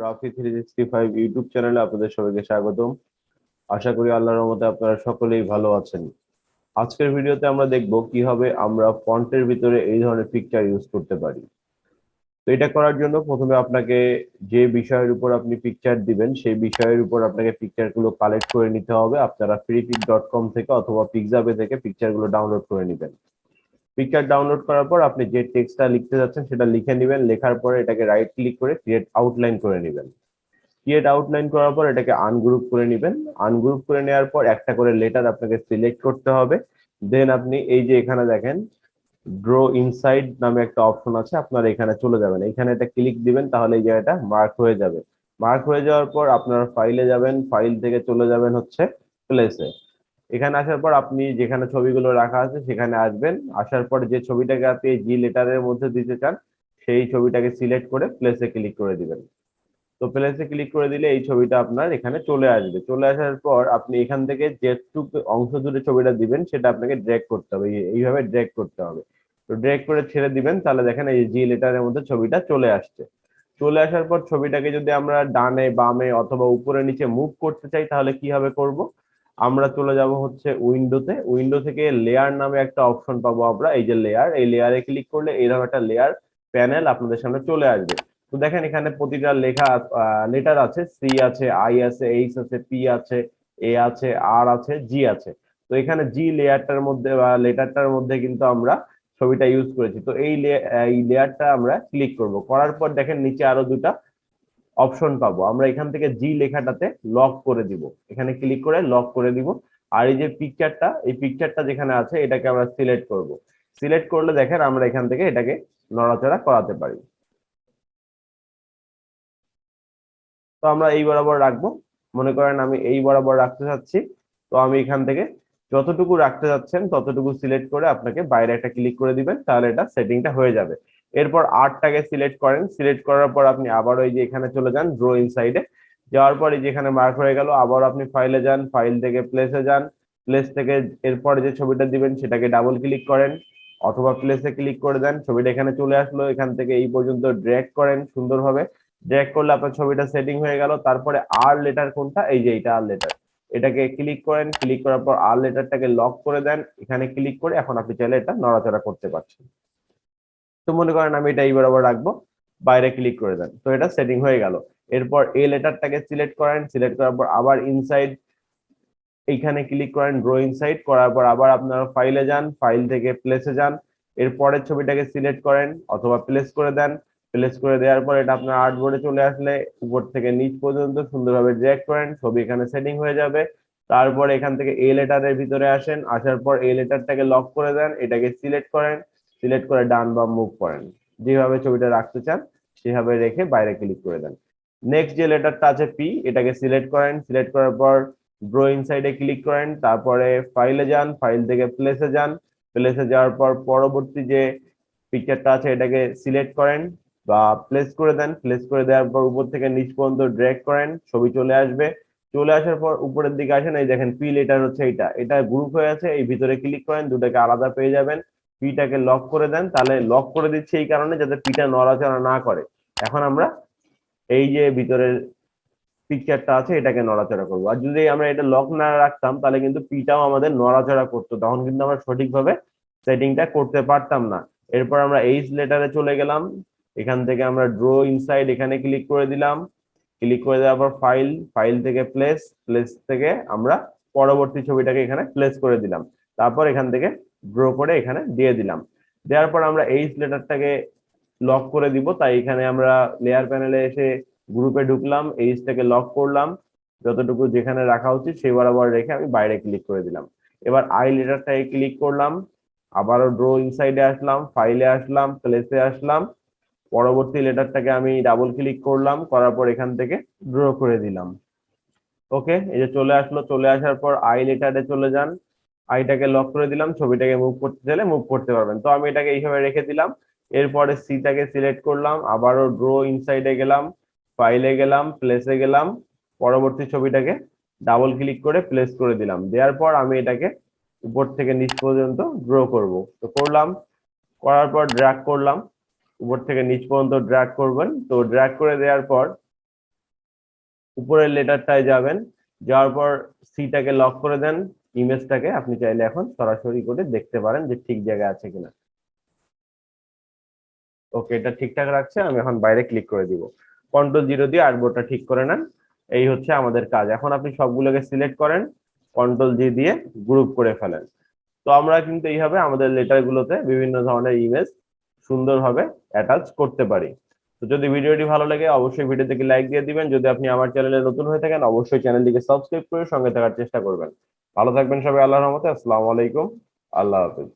Rafi 365 YouTube চ্যানেলে আপনাদের সবাইকে স্বাগতম। আশা করি আল্লাহর রহমতে আপনারা সকলেই ভালো আছেন। আজকের ভিডিওতে আমরা দেখব কিভাবে আমরা ফন্টের ভিতরে এই ধরনের পিকচার ইউজ করতে পারি। তো এটা করার জন্য প্রথমে আপনাকে যে বিষয়ের উপর আপনি পিকচার দিবেন সেই বিষয়ের উপর আপনাকে পিকচারগুলো কালেক্ট করে নিতে হবে। আপনারা freepik.com থেকে অথবা পিক্সাবে থেকে পিকচারগুলো ডাউনলোড করে নেবেন। পিকচার ডাউনলোড করার পর আপনি যে টেক্সটটা লিখতে যাচ্ছেন সেটা লিখে নেবেন। লেখার পরে এটাকে রাইট ক্লিক করে ক্রিয়েট আউটলাইন করে নেবেন। ক্রিয়েট আউটলাইন করার পর এটাকে আনগ্রুপ করে নেবেন। আনগ্রুপ করে নেওয়ার পর একটা করে লেটার আপনাকে সিলেক্ট করতে হবে। দেন আপনি এই যে এখানে দেখেন ড্র ইনসাইড নামে একটা অপশন আছে, আপনারা এখানে চলে যাবেন। এখানে একটা ক্লিক দিবেন, তাহলে এই জায়গাটা মার্ক হয়ে যাবে। মার্ক হয়ে যাওয়ার পর আপনারা ফাইলে যাবেন, ফাইল থেকে চলে যাবেন হচ্ছে প্লেসে। এখানে আসার পর আপনি যেখানে ছবিগুলো রাখা আছে সেখানে আসবেন। আসার পর যে ছবিটাকে আপনি জি লেটারের মধ্যে দিতে চান সেই ছবিটাকে সিলেক্ট করে প্লেসে ক্লিক করে দিবেন। তো প্লেসে ক্লিক করে দিলে এই ছবিটা আপনার এখানে চলে আসবে। চলে আসার পর আপনি এখান থেকে যেটুকু অংশ জুড়ে ছবিটা দিবেন সেটা আপনাকে ড্র্যাগ করতে হবে, এইভাবে ড্র্যাগ করতে হবে। তো ড্র্যাগ করে ছেড়ে দিবেন, তাহলে দেখেন এই জি লেটারের মধ্যে ছবিটা চলে আসছে। চলে আসার পর ছবিটাকে যদি আমরা ডানে বামে অথবা উপরে নিচে মুভ করতে চাই তাহলে কিভাবে করব? আমরা চলে যাব হচ্ছে উইন্ডোতে। উইন্ডো থেকে লেয়ার নামে একটা অপশন পাবো আমরা, এই যে লেয়ার, এই লেয়ারে ক্লিক করলে এরকম একটা লেয়ার প্যানেল আপনাদের সামনে চলে আসবে। তো দেখেন এখানে প্রতিটা লেখা লেটার আছে, সি আছে, আই আছে, এইচ আছে, পি আছে, এ আছে, আর আছে, জি আছে। তো এখানে জি লেয়ারটার মধ্যে বা লেটারটার মধ্যে কিন্তু আমরা ছবিটা ইউজ করেছি। তো এই লেয়ারটা আমরা ক্লিক করব। করার পর দেখেন নিচে আরো দুটা অপশন পাবো। আমরা এখান থেকে জি লেখাটাতে লক করে দিব, এখানে ক্লিক করে লক করে দিব। আর এই যে পিকচারটা, এই পিকচারটা যেখানে আছে এটাকে আমরা সিলেক্ট করব। সিলেক্ট করলে দেখেন আমরা এখান থেকে এটাকে নড়াচড়া করাতে পারি। তো আমরা এই বরাবর রাখবো। মনে করেন আমি এই বরাবর রাখতে চাচ্ছি, তো আমি এখান থেকে যতটুকু রাখতে যাচ্ছেন ততটুকু সিলেক্ট করে আপনাকে বাইরে একটা ক্লিক করে দিবেন, তাহলে এটা সেটিংটা হয়ে যাবে। এরপর আর্টটাকে সিলেক্ট করেন। সিলেক্ট করার পর আপনি আবার ওই যে এখানে চলে যান ড্র ইনসাইডে। যাওয়ার পর এই যে এখানে মার্ক হয়ে গেল, আবার আপনি ফাইলে যান, ফাইল থেকে প্লেসে যান। প্লেস থেকে এরপর যে ছবিটা দিবেন সেটাকে ডাবল ক্লিক করেন অথবা প্লেসে ক্লিক করে দেন। ছবিটা এখানে চলে আসলো, এখান থেকে এই পর্যন্ত ড্র্যাগ করেন সুন্দরভাবে। ড্র্যাগ করলে আপনার ছবিটা সেটিং হয়ে গেল। তারপরে আর লেটার কোনটা, এই যে এটা আর লেটার, এটাকে ক্লিক করেন। ক্লিক করার পর আর লেটারটাকে লক করে দেন। এখানে ক্লিক করে এখন আপনি চাইলে এটা নড়াচড়া করতে পারছেন। তো মনে করেন আমি এটা এই বরাবর রাখবো, বাইরে ক্লিক করে দেন, তো এটা সেটিং হয়ে গেল। এরপর এই লেটারটাকে সিলেক্ট করেন। সিলেক্ট করার পর আবার ইনসাইড এইখানে ক্লিক করেন, ড্র ইনসাইড করার পর আবার আপনারা ফাইলে যান, ফাইল থেকে প্লেসে যান। এরপরের ছবিটাকে সিলেক্ট করেন অথবা প্লেস করে দেন। প্লেস করে দেওয়ার পর এটা আপনার আর্টবোর্ডে চলে আসলে উপর থেকে নিচ পর্যন্ত সুন্দরভাবে ড্র্যাগ করেন, ছবি এখানে সেটিং হয়ে যাবে। তারপর এখান থেকে এই লেটারের ভিতরে আসেন, আসার পর এই লেটারটাকে লক করে দেন, এটাকে সিলেক্ট করেন। সিলেক্ট করে ডান বা মুভ করেন, যেভাবে ছবিটা রাখতে চান সেভাবে রেখে বাইরে ক্লিক করে দেন। নেক্সট যে লেটারটা আছে পি, এটাকে সিলেক্ট করেন। সিলেক্ট করার পর ড্র ইনসাইডে ক্লিক করেন, তারপরে ফাইলে যান, ফাইল থেকে প্লেসে যান। প্লেসে যাওয়ার পর পরবর্তী যে পিকচারটা আছে এটাকে সিলেক্ট করেন বা প্লেস করে দেন। প্লেস করে দেওয়ার পর উপর থেকে নিচ পর্যন্ত ড্র্যাগ করেন, ছবি চলে আসবে। চলে আসার পর উপরের দিকে আসেন, এই দেখেন পি লেটার হচ্ছে এটা, এটা গ্রুপ হয়ে আছে, এই ভিতরে ক্লিক করেন, দুটাকে আলাদা পেয়ে যাবেন। পিটাকে লক করে দেন, তাহলে লক করে দিচ্ছে এই কারণে যাতে পিটা নড়াচড়া না করে। এখন আমরা এই যে ভিতরের পিকচারটা আছে এটাকে নড়াচড়া করবো। আর যদি আমরা এটা লক না রাখতাম তাহলে কিন্তু পিটাও আমাদের নড়াচড়া করতো, তখন কিন্তু আমরা সঠিকভাবে সেটিংটা করতে পারতাম না। এরপর আমরা এইচ লেটারে চলে গেলাম। এখান থেকে আমরা ড্র ইনসাইড এখানে ক্লিক করে দিলাম। ক্লিক করে দেওয়ার পর ফাইল, ফাইল থেকে প্লেস, প্লেস থেকে আমরা পরবর্তী ছবিটাকে এখানে প্লেস করে দিলাম। তারপর এখান থেকে ড্র করে এখানে দিয়ে দিলাম। দেওয়ার পর আমরা এইচ লেটারটাকে লক করে দিব, তাই এখানে আমরা লেয়ার প্যানেলে এসে গ্রুপে ঢুকলাম, এইচটাকে লক করলাম, যতটুকু যেখানে রাখা উচিত সেই বরাবর রেখে আমি বাইরে ক্লিক করে দিলাম। এবার আই লেটারটাকে ক্লিক করলাম, আবারও ড্র ইনসাইডে আসলাম, ফাইলে আসলাম, প্লেসে আসলাম। পরবর্তী লেটারটাকে আমি ডাবল ক্লিক করলাম, করার পর এখান থেকে ড্র করে দিলাম। ওকে, এই যে চলে আসলো। চলে আসার পর আই লেটারে চলে যান, আইটাকে লক করে দিলাম, ছবিটাকে মুভ করতে চাইলে মুভ করতে পারবেন। তো আমি এটাকে এইভাবে রেখে দিলাম। এরপরে সিটাকে সিলেক্ট করলাম, আবারও ড্র ইনসাইডে গেলাম, ফাইলে গেলাম, প্লেসে গেলাম, পরবর্তী ছবিটাকে ডাবল ক্লিক করে প্লেস করে দিলাম। দেওয়ার পর আমি এটাকে উপর থেকে নিচ পর্যন্ত ড্র করব। তো করলাম, করার পর ড্র্যাগ করলাম, উপর থেকে নিচ পর্যন্ত ড্র্যাগ করবেন। তো ড্র্যাগ করে দেওয়ার পর উপরের লেটারটায় যাবেন, যাওয়ার পর সিটাকে লক করে দেন, ইমেজটাকে আপনি চাইলে এখন সরাসরি করে দেখতে পারেন যে ঠিক জায়গায় আছে কিনা। ওকে, এটা ঠিকঠাক রাখছে, আমি এখন বাইরে ক্লিক করে দিব। কন্ট্রোল 0 দিয়ে আর্টবোর্ডটা ঠিক করে নেন। এই হচ্ছে আমাদের কাজ। এখন আপনি সবগুলোকে সিলেক্ট করেন, কন্ট্রোল G দিয়ে গ্রুপ করে ফেলেন। তো আমরা কিন্তু এইভাবে আমাদের লেটার গুলোতে বিভিন্ন ধরনের ইমেজ সুন্দরভাবে অ্যাটাচ করতে পারি। তো যদি ভিডিওটি ভালো লাগে অবশ্যই ভিডিওতে লাইক দিয়ে দিবেন। যদি আপনি আমার চ্যানেলে নতুন হয়ে থাকেন অবশ্যই চ্যানেলটিকে সাবস্ক্রাইব করে সঙ্গে থাকার চেষ্টা করবেন। ভালো থাকবেন সবাই, আল্লাহর রহমতে। আসসালামু আলাইকুম, আল্লাহ হাফেজ।